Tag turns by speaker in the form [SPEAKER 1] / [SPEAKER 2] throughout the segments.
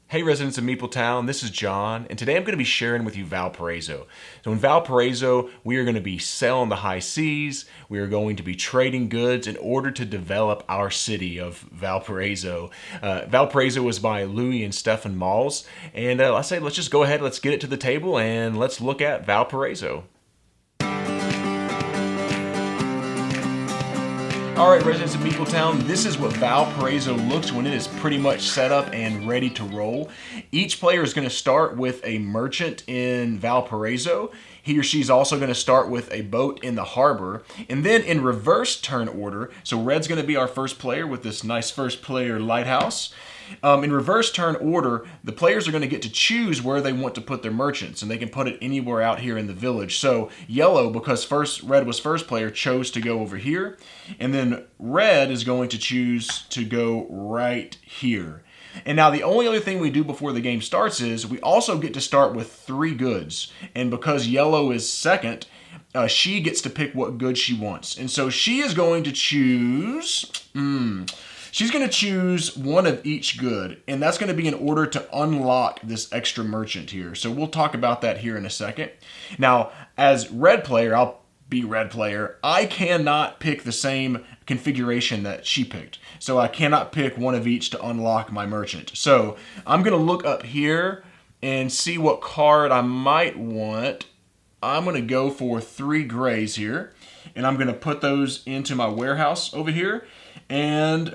[SPEAKER 1] Hey residents of MeepleTown, this is John, and today I'm going to be sharing with you Valparaiso. So in Valparaiso, we are going to be sailing the high seas, we are going to be trading goods in order to develop our city of Valparaiso. Valparaiso was by Louis and Stefan Malls, and I say let's just go ahead, let's get it to the table, and let's look at Valparaiso. Alright residents of MeepleTown, this is what Valparaiso looks when it is pretty much set up and ready to roll. Each player is going to start with a merchant in Valparaiso. He or she is also going to start with a boat in the harbor. And then in reverse turn order, so red's going to be our first player with this nice first player lighthouse. In reverse turn order, the players are going to get to choose where they want to put their merchants, and they can put it anywhere out here in the village. So yellow, because red was first player, chose to go over here, and then red is going to choose to go right here. And now the only other thing we do before the game starts is we also get to start with 3 goods, and because yellow is second, she gets to pick what good she wants. And so she is going to choose... She's going to choose one of each good, and that's going to be in order to unlock this extra merchant here. So we'll talk about that here in a second. Now, as red player, I'll be red player, I cannot pick the same configuration that she picked. So I cannot pick one of each to unlock my merchant. So I'm going to look up here and see what card I might want. I'm going to go for 3 grays here, and I'm going to put those into my warehouse over here. And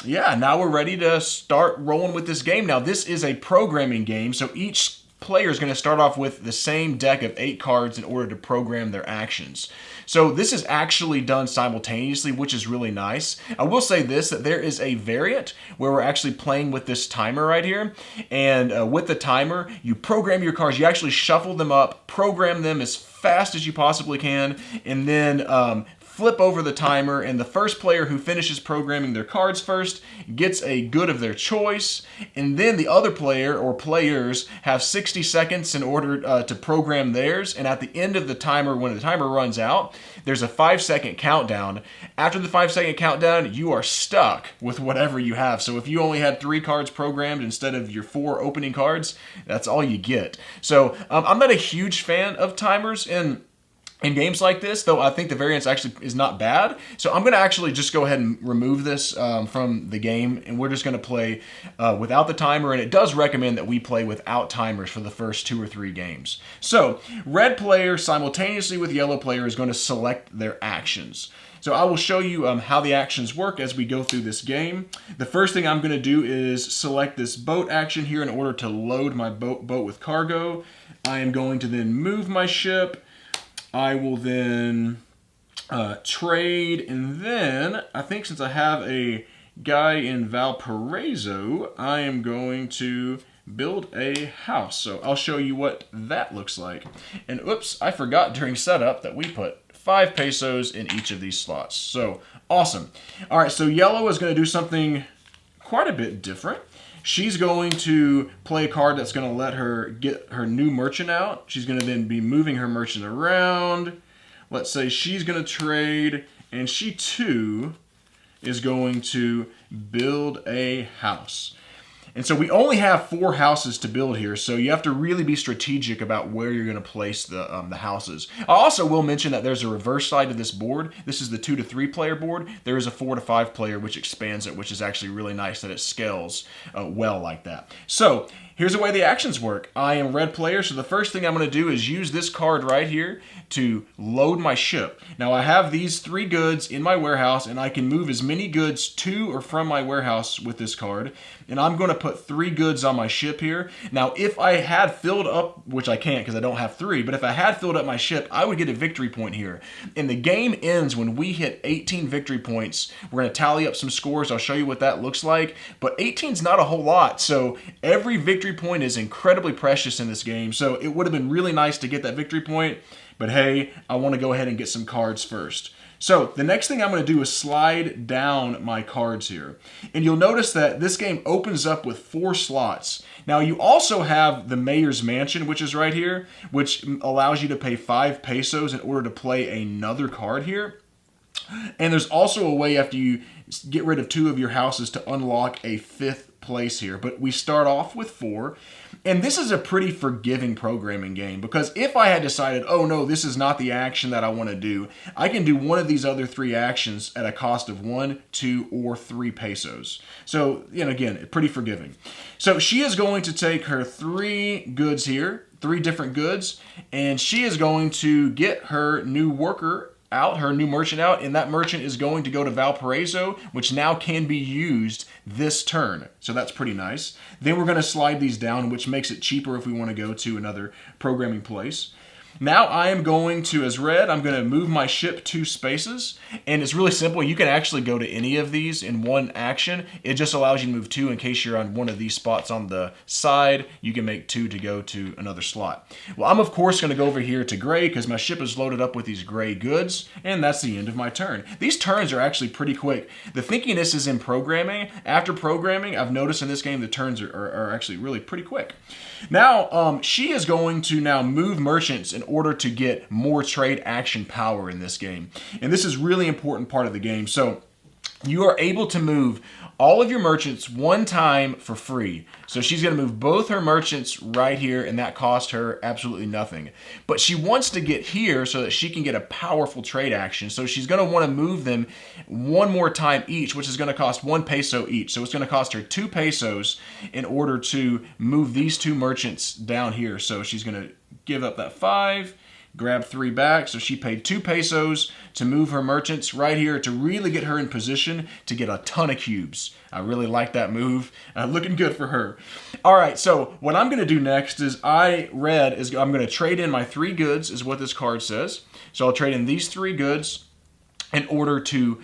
[SPEAKER 1] yeah, now we're ready to start rolling with this game. Now, this is a programming game, so each player is going to start off with the same deck of 8 cards in order to program their actions. So this is actually done simultaneously, which is really nice. I will say this, that there is a variant where we're actually playing with this timer right here. And with the timer, you program your cards. You actually shuffle them up, program them as fast as you possibly can, and then flip over the timer, and the first player who finishes programming their cards first gets a good of their choice, and then the other player or players have 60 seconds in order to program theirs, and at the end of the timer, when the timer runs out, there's a 5-second countdown. After the 5-second countdown, you are stuck with whatever you have. So if you only had 3 cards programmed instead of your 4 opening cards, that's all you get. So I'm not a huge fan of timers in games like this, though I think the variance actually is not bad. So I'm going to actually just go ahead and remove this from the game, and we're just going to play without the timer, and it does recommend that we play without timers for the first 2 or 3 games. So red player simultaneously with yellow player is going to select their actions. So I will show you how the actions work as we go through this game. The first thing I'm going to do is select this boat action here in order to load my boat with cargo. I am going to then move my ship. I will then trade, and then I think since I have a guy in Valparaiso, I am going to build a house. So I'll show you what that looks like. And oops, I forgot during setup that we put 5 pesos in each of these slots. So awesome. All right, so yellow is going to do something quite a bit different. She's going to play a card that's going to let her get her new merchant out. She's going to then be moving her merchant around. Let's say she's going to trade, and she too is going to build a house. And so we only have 4 houses to build here, so you have to really be strategic about where you're going to place the houses. I also will mention that there's a reverse side to this board. This is the 2 to 3 player board. There is a 4 to 5 player, which expands it, which is actually really nice that it scales well like that. So here's the way the actions work. I am red player, so the first thing I'm going to do is use this card right here to load my ship. Now I have these 3 goods in my warehouse, and I can move as many goods to or from my warehouse with this card. And I'm going to put 3 goods on my ship here. Now, if I had filled up, which I can't because I don't have 3, but if I had filled up my ship, I would get a victory point here. And the game ends when we hit 18 victory points. We're going to tally up some scores. I'll show you what that looks like. But 18 is not a whole lot, so every victory point is incredibly precious in this game. So it would have been really nice to get that victory point, but hey, I want to go ahead and get some cards first. So the next thing I'm going to do is slide down my cards here. And you'll notice that this game opens up with 4 slots. Now you also have the Mayor's Mansion, which is right here, which allows you to pay 5 pesos in order to play another card here. And there's also a way after you get rid of 2 of your houses to unlock a 5th place here, but we start off with 4. And this is a pretty forgiving programming game, because if I had decided, oh no, this is not the action that I want to do, I can do one of these other 3 actions at a cost of 1, 2, or 3 pesos. So, again, pretty forgiving. So she is going to take her 3 goods here, 3 different goods, and she is going to get her new worker out, her new merchant out, and that merchant is going to go to Valparaiso, which now can be used this turn. So that's pretty nice. Then we're going to slide these down, which makes it cheaper if we want to go to another programming place. Now I am going to, as red, I'm going to move my ship 2 spaces, and it's really simple. You can actually go to any of these in one action. It just allows you to move 2 in case you're on one of these spots on the side. You can make 2 to go to another slot. Well, I'm of course going to go over here to gray because my ship is loaded up with these gray goods, and that's the end of my turn. These turns are actually pretty quick. The thinkiness is in programming. After programming, I've noticed in this game the turns are actually really pretty quick. Now, she is going to now move merchants in order to get more trade action power in this game. And this is really important part of the game. So you are able to move all of your merchants one time for free. So she's going to move both her merchants right here, and that cost her absolutely nothing. But she wants to get here so that she can get a powerful trade action. So she's going to want to move them one more time each, which is going to cost 1 peso each. So it's going to cost her 2 pesos in order to move these 2 merchants down here. So she's going to give up that 5, grab 3 back. So she paid 2 pesos to move her merchants right here to really get her in position to get a ton of cubes. I really like that move. Looking good for her. All right, so what I'm going to do next is I'm going to trade in my 3 goods, is what this card says. So I'll trade in these 3 goods in order to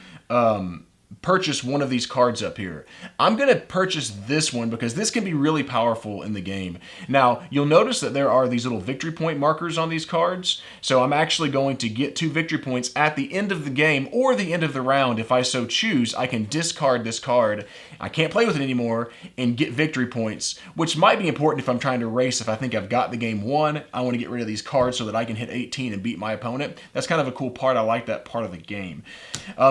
[SPEAKER 1] purchase one of these cards up here. I'm going to purchase this one because this can be really powerful in the game. Now, you'll notice that there are these little victory point markers on these cards. So I'm actually going to get 2 victory points at the end of the game or the end of the round. If I so choose, I can discard this card. I can't play with it anymore and get victory points, which might be important if I'm trying to race. If I think I've got the game won, I want to get rid of these cards so that I can hit 18 and beat my opponent. That's kind of a cool part. I like that part of the game.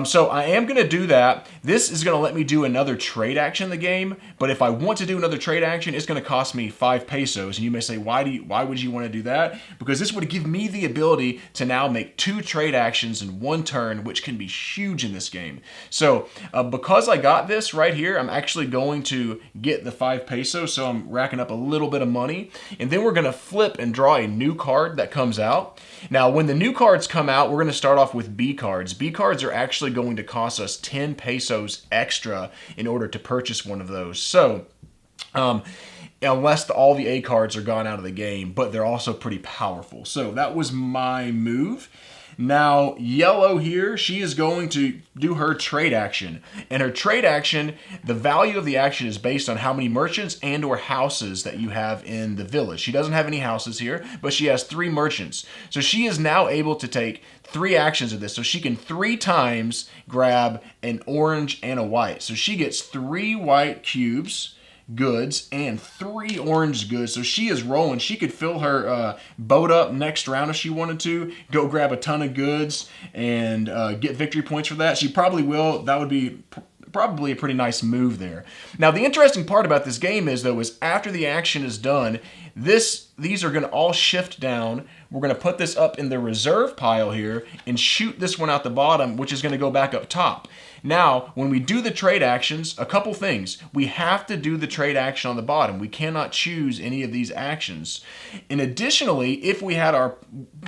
[SPEAKER 1] So I am going to do that. This is going to let me do another trade action in the game, but if I want to do another trade action, it's going to cost me 5 pesos. And you may say, why would you want to do that? Because this would give me the ability to now make 2 trade actions in one turn, which can be huge in this game. So because I got this right here, I'm actually going to get the 5 pesos, so I'm racking up a little bit of money. And then we're going to flip and draw a new card that comes out. Now, when the new cards come out, we're going to start off with B cards. B cards are actually going to cost us 10 pesos extra in order to purchase one of those. So, unless all the A cards are gone out of the game, but they're also pretty powerful. So that was my move. Now, yellow here, she is going to do her trade action. And her trade action, the value of the action is based on how many merchants and or houses that you have in the village. She doesn't have any houses here, but she has 3 merchants. So she is now able to take 3 actions of this. So she can 3 times grab an orange and a white. So she gets 3 white cubes, goods, and 3 orange goods. So she is rolling. She could fill her boat up next round if she wanted to, go grab a ton of goods and get victory points for that. She probably will. That would be probably a pretty nice move there. Now, the interesting part about this game is after the action is done, these are going to all shift down. We're going to put this up in the reserve pile here and shoot this one out the bottom, which is going to go back up top. Now, when we do the trade actions, a couple things. We have to do the trade action on the bottom. We cannot choose any of these actions. And additionally, if we had our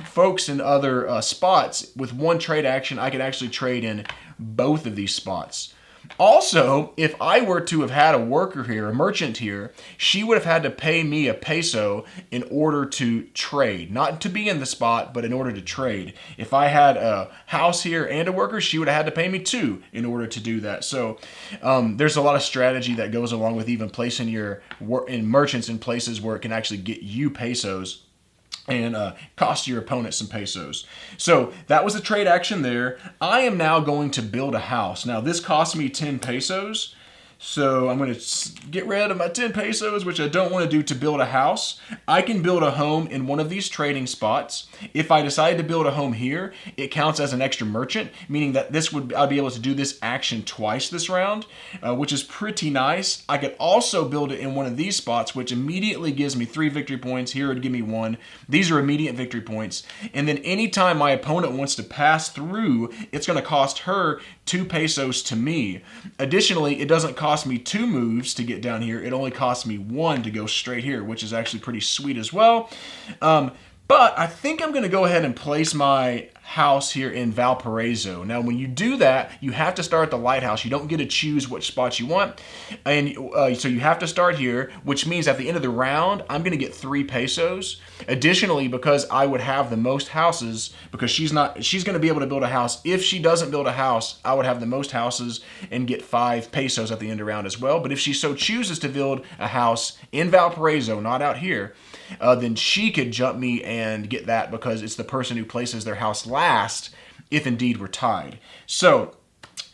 [SPEAKER 1] folks in other spots with one trade action, I could actually trade in both of these spots. Also, if I were to have had a worker here, a merchant here, she would have had to pay me a peso in order to trade. Not to be in the spot, but in order to trade. If I had a house here and a worker, she would have had to pay me 2 in order to do that. So there's a lot of strategy that goes along with even placing your merchants in places where it can actually get you pesos and cost your opponent some pesos. So that was a trade action there. I am now going to build a house. Now this cost me 10 pesos. So I'm going to get rid of my 10 pesos, which I don't want to do, to build a house. I can build a home in one of these trading spots. If I decide to build a home here, it counts as an extra merchant, meaning that I'd be able to do this action twice this round, which is pretty nice. I could also build it in one of these spots, which immediately gives me 3 victory points. Here it would give me 1. These are immediate victory points. And then anytime my opponent wants to pass through, it's going to cost her 2 pesos to me. Additionally, it doesn't cost me 2 moves to get down here. It only costs me 1 to go straight here, which is actually pretty sweet as well. But I think I'm going to go ahead and place my house here in Valparaiso. Now, when you do that, you have to start at the lighthouse. You don't get to choose which spots you want. And so you have to start here, which means at the end of the round, I'm going to get 3 pesos. Additionally, because I would have the most houses, because she's going to be able to build a house. If she doesn't build a house, I would have the most houses and get 5 pesos at the end of the round as well. But if she so chooses to build a house in Valparaiso, not out here, then she could jump me and get that, because it's the person who places their house last, if indeed we're tied. So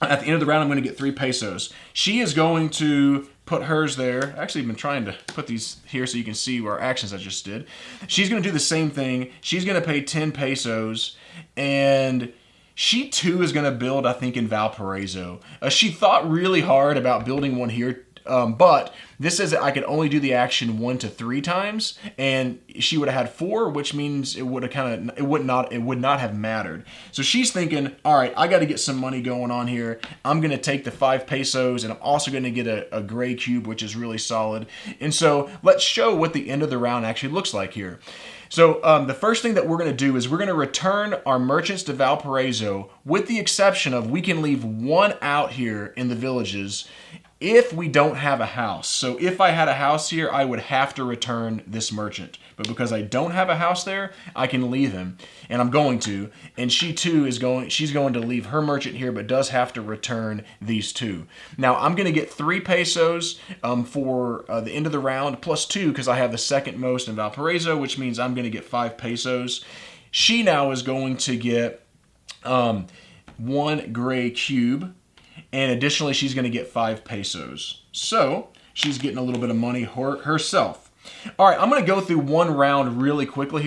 [SPEAKER 1] at the end of the round, I'm going to get 3 pesos. She is going to put hers there. Actually, I've been trying to put these here so you can see our actions I just did. She's going to do the same thing. She's going to pay 10 pesos, and she too is going to build, I think, in Valparaiso. She thought really hard about building one here, but this says that I could only do the action 1 to 3 times, and she would have had 4, which means it would not have mattered. So she's thinking, all right, I got to get some money going on here. I'm going to take the 5 pesos, and I'm also going to get a gray cube, which is really solid. And so let's show what the end of the round actually looks like here. So the first thing that we're going to do is we're going to return our merchants to Valparaiso, with the exception of we can leave 1 out here in the villages if we don't have a house. So if I had a house here, I would have to return this merchant. But because I don't have a house there, I can leave him. And I'm going to. And she too she's going to leave her merchant here, but does have to return these 2. Now I'm going to get 3 pesos for the end of the round, plus 2 because I have the second most in Valparaiso, which means I'm going to get 5 pesos. She now is going to get 1 gray cube. And additionally, she's going to get 5 pesos. So she's getting a little bit of money herself. All right, I'm going to go through one more round really quickly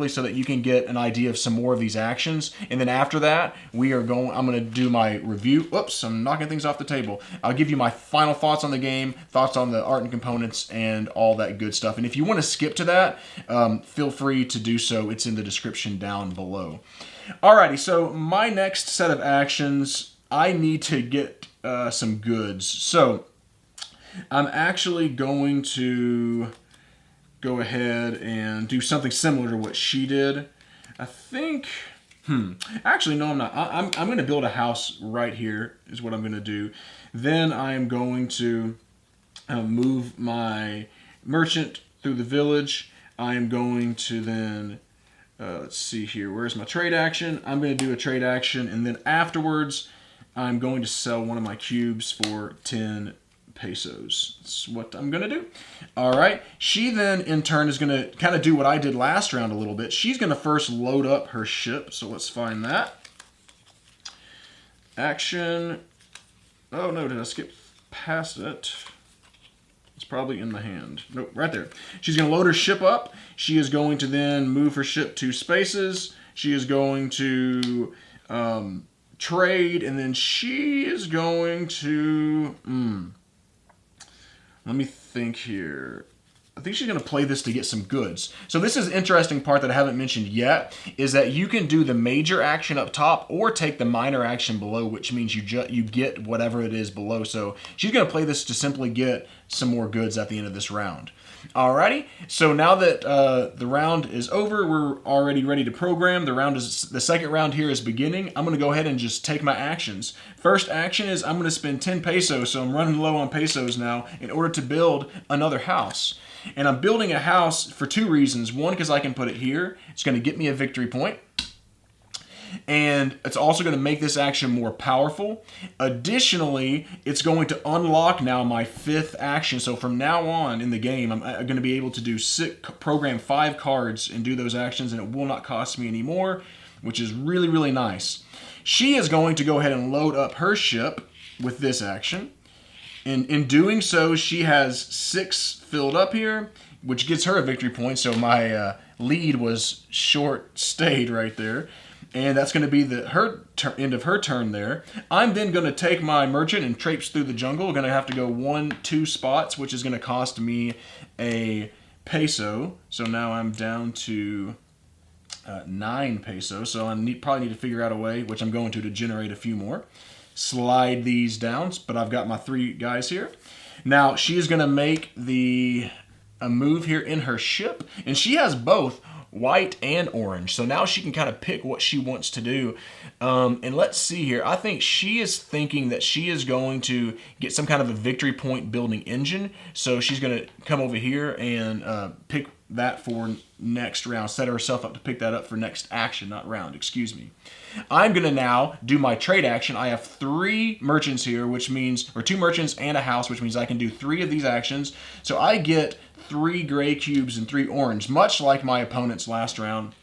[SPEAKER 1] so that you can get an idea of some more of these actions. And then after that, I'm going to do my review. Oops, I'm knocking things off the table. I'll give you my final thoughts on the game, thoughts on the art and components, and all that good stuff. And if you want to skip to that, feel free to do so. It's in the description down below. Alrighty, so my next set of actions, I need to get some goods. So I'm actually going to go ahead and do something similar to what she did. I think, actually, no, I'm not. I'm going to build a house right here is what I'm going to do. Then I'm going to move my merchant through the village. I'm going to then, let's see here, where's my trade action? I'm going to do a trade action, and then afterwards, I'm going to sell one of my cubes for 10 pesos. That's what I'm going to do. All right. She then, in turn, is going to kind of do what I did last round a little bit. She's going to first load up her ship. So let's find that. Action. Oh, no. Did I skip past it? It's probably in the hand. Nope, right there. She's going to load her ship up. She is going to then move her ship 2 spaces. She is going to trade, and then she is going to, let me think here. I think she's going to play this to get some goods. So this is an interesting part that I haven't mentioned yet, is that you can do the major action up top or take the minor action below, which means you get whatever it is below. So she's going to play this to simply get some more goods at the end of this round. Alrighty, so now that the round is over, we're already ready to program. The second round here is beginning. I'm going to go ahead and just take my actions. First action is I'm going to spend 10 pesos, so I'm running low on pesos now in order to build another house. And I'm building a house for 2 reasons. One, because I can put it here. It's going to get me a victory point. And it's also going to make this action more powerful. Additionally, it's going to unlock now my 5th action. So from now on in the game, I'm going to be able to program 5 cards and do those actions, and it will not cost me any more, which is really, really nice. She is going to go ahead and load up her ship with this action. In doing so, she has 6 filled up here, which gets her a victory point. So my lead was short stayed right there. And that's going to be end of her turn there. I'm then going to take my merchant and traipse through the jungle. Going to have to go 1-2 spots, which is going to cost me a peso. So now I'm down to 9 pesos. So I probably need to figure out a way, which I'm going to generate a few more. Slide these down, but I've got my 3 guys here. Now she is going to make a move here in her ship, and she has both white and orange. So now she can kind of pick what she wants to do. And let's see here. I think she is thinking that she is going to get some kind of a victory point building engine. So she's going to come over here and pick that for next round. Set herself up to pick that up for next action, not round, excuse me. I'm going to now do my trade action. I have 3 merchants here, which means, or 2 merchants and a house, which means I can do 3 of these actions. So I get 3 gray cubes and 3 orange, much like my opponent's last round.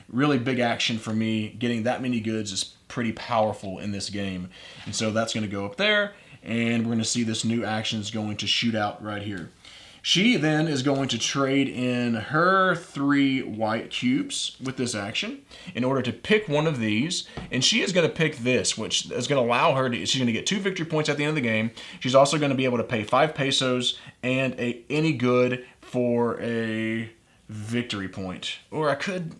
[SPEAKER 1] Really big action for me. Getting that many goods is pretty powerful in this game. And so that's going to go up there, and we're going to see this new action is going to shoot out right here. She then is going to trade in her 3 white cubes with this action in order to pick one of these. And she is going to pick this, which is going to allow her to, she's going to get 2 victory points at the end of the game. She's also going to be able to pay 5 pesos and any good for a victory point. Or I could,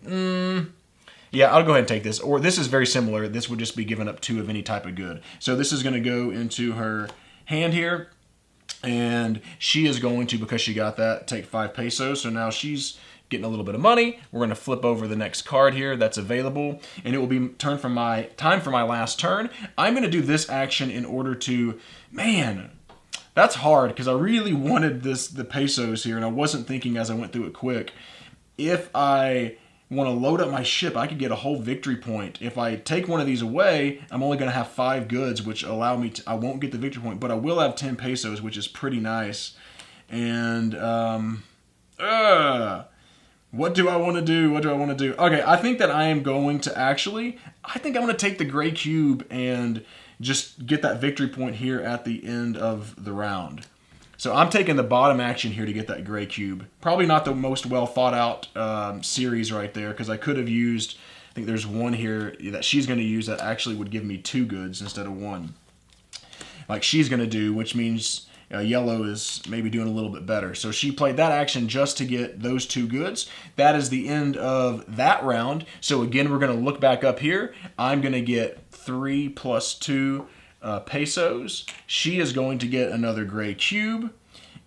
[SPEAKER 1] yeah, I'll go ahead and take this. Or this is very similar. This would just be giving up 2 of any type of good. So this is going to go into her hand here. And she is going to, because she got that, take 5 pesos. So now she's getting a little bit of money. We're going to flip over the next card here that's available, and it will be time for my last turn. I'm going to do this action in order to, man, that's hard because I really wanted the pesos here, and I wasn't thinking as I went through it quick. If I want to load up my ship, I could get a whole victory point. If I take one of these away, I'm only going to have 5 goods, which allow me to, I won't get the victory point, but I will have 10 pesos, which is pretty nice. And, what do I want to do? What do I want to do? Okay, I think that I am going to actually, I think I'm going to take the gray cube and just get that victory point here at the end of the round. So I'm taking the bottom action here to get that gray cube. Probably not the most well thought out series right there, because I could have used, I think there's one here that she's going to use that actually would give me 2 goods instead of 1. Like she's going to do, which means yellow is maybe doing a little bit better. So she played that action just to get those 2 goods. That is the end of that round. So again, we're going to look back up here. I'm going to get 3 plus 2 pesos. She is going to get another gray cube.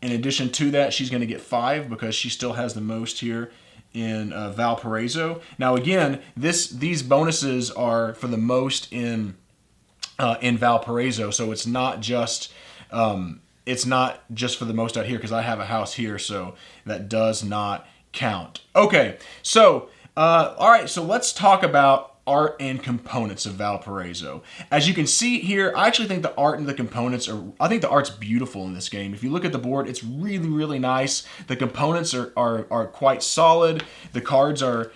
[SPEAKER 1] In addition to that, she's going to get 5 because she still has the most here in Valparaiso. Now again, these bonuses are for the most in Valparaiso, so it's not just for the most out here because I have a house here, so that does not count. Okay, so all right, so let's talk about art and components of Valparaiso. As you can see here, I actually think the art and the components I think the art's beautiful in this game. If you look at the board, it's really, really nice. The components are quite solid. The cards are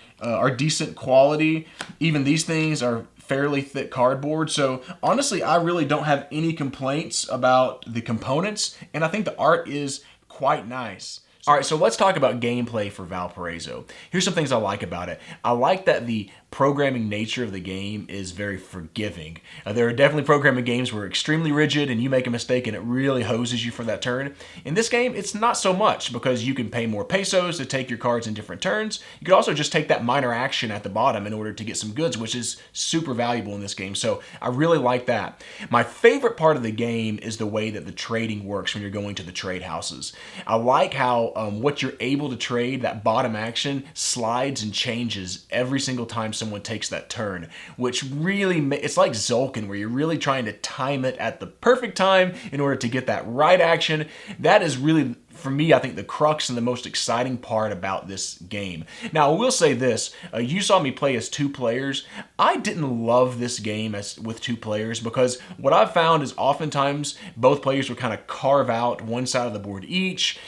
[SPEAKER 1] decent quality. Even these things are fairly thick cardboard. So honestly, I really don't have any complaints about the components, and I think the art is quite nice. All right, so let's talk about gameplay for Valparaiso. Here's some things I like about it. I like that the programming nature of the game is very forgiving. There are definitely programming games where extremely rigid and you make a mistake and it really hoses you for that turn. In this game, it's not so much because you can pay more pesos to take your cards in different turns. You could also just take that minor action at the bottom in order to get some goods, which is super valuable in this game. So I really like that. My favorite part of the game is the way that the trading works when you're going to the trade houses. I like how what you're able to trade, that bottom action, slides and changes every single time someone takes that turn, which really, it's like Zolkin, where you're really trying to time it at the perfect time in order to get that right action. That is really, for me, I think the crux and the most exciting part about this game. Now, I will say this, you saw me play as 2 players. I didn't love this game with 2 players because what I've found is oftentimes both players will kind of carve out one side of the board each.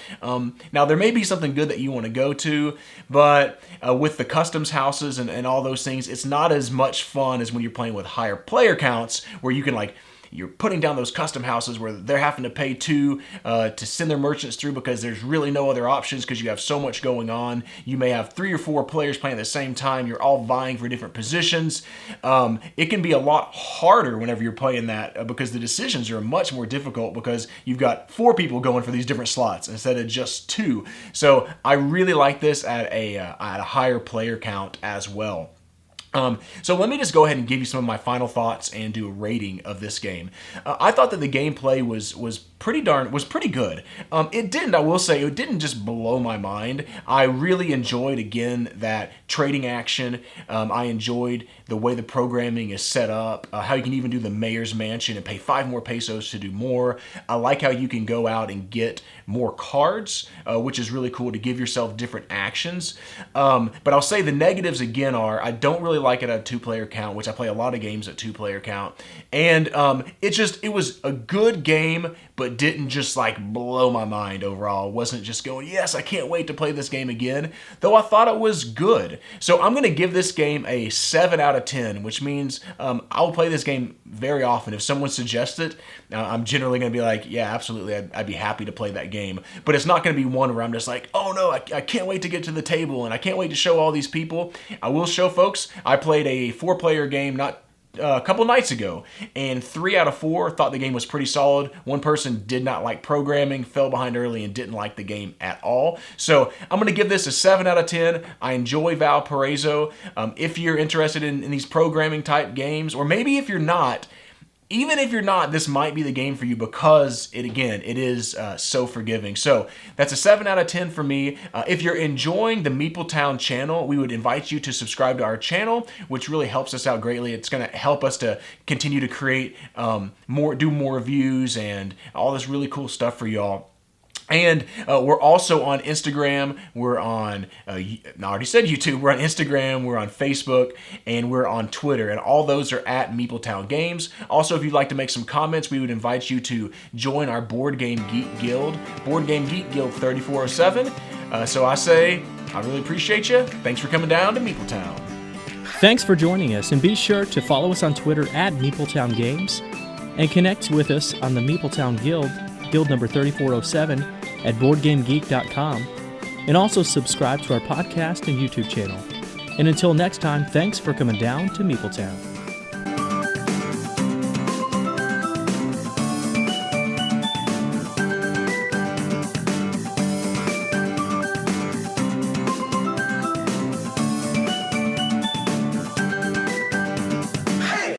[SPEAKER 1] Now, there may be something good that you want to go to, but with the customs houses and all those things, it's not as much fun as when you're playing with higher player counts where you can like you're putting down those custom houses where they're having to pay two to send their merchants through because there's really no other options because you have so much going on. You may have 3 or 4 players playing at the same time. You're all vying for different positions. It can be a lot harder whenever you're playing that because the decisions are much more difficult because you've got 4 people going for these different slots instead of just 2. So I really like this at a higher player count as well. So let me just go ahead and give you some of my final thoughts and do a rating of this game. I thought that the gameplay was pretty good. I will say, it didn't just blow my mind. I really enjoyed, again, that trading action. I enjoyed the way the programming is set up, how you can even do the mayor's mansion and pay 5 more pesos to do more. I like how you can go out and get more cards, which is really cool to give yourself different actions. But I'll say the negatives again are I don't really like it at a 2-player count, which I play a lot of games at 2-player count. And it was a good game, but didn't just like blow my mind overall. It wasn't just going, yes, I can't wait to play this game again, though I thought it was good. So I'm going to give this game a 7 out of 10, which means I'll play this game very often. If someone suggests it, I'm generally going to be like, yeah, absolutely, I'd be happy to play that game. But it's not going to be one where I'm just like, oh no, I can't wait to get to the table and I can't wait to show all these people. I will show folks, I played a 4-player game a couple nights ago, and 3 out of 4 thought the game was pretty solid. One person did not like programming, fell behind early, and didn't like the game at all. So I'm going to give this a 7 out of 10. I enjoy Valparaiso. If you're interested in these programming type games, or maybe if you're not, even if you're not, this might be the game for you because it is so forgiving. So that's a 7 out of 10 for me. If you're enjoying the MeepleTown channel, we would invite you to subscribe to our channel, which really helps us out greatly. It's going to help us to continue to create do more reviews and all this really cool stuff for y'all. And we're also on Instagram, we're on, I already said YouTube, we're on Instagram, we're on Facebook, and we're on Twitter, and all those are at MeepleTown Games. Also, if you'd like to make some comments, we would invite you to join our Board Game Geek Guild, Board Game Geek Guild 3407. So I say, I really appreciate you. Thanks for coming down to MeepleTown.
[SPEAKER 2] Thanks for joining us, and be sure to follow us on Twitter at MeepleTown Games, and connect with us on the MeepleTown Guild, Guild number 3407, at BoardGameGeek.com, and also subscribe to our podcast and YouTube channel. And until next time, thanks for coming down to MeepleTown.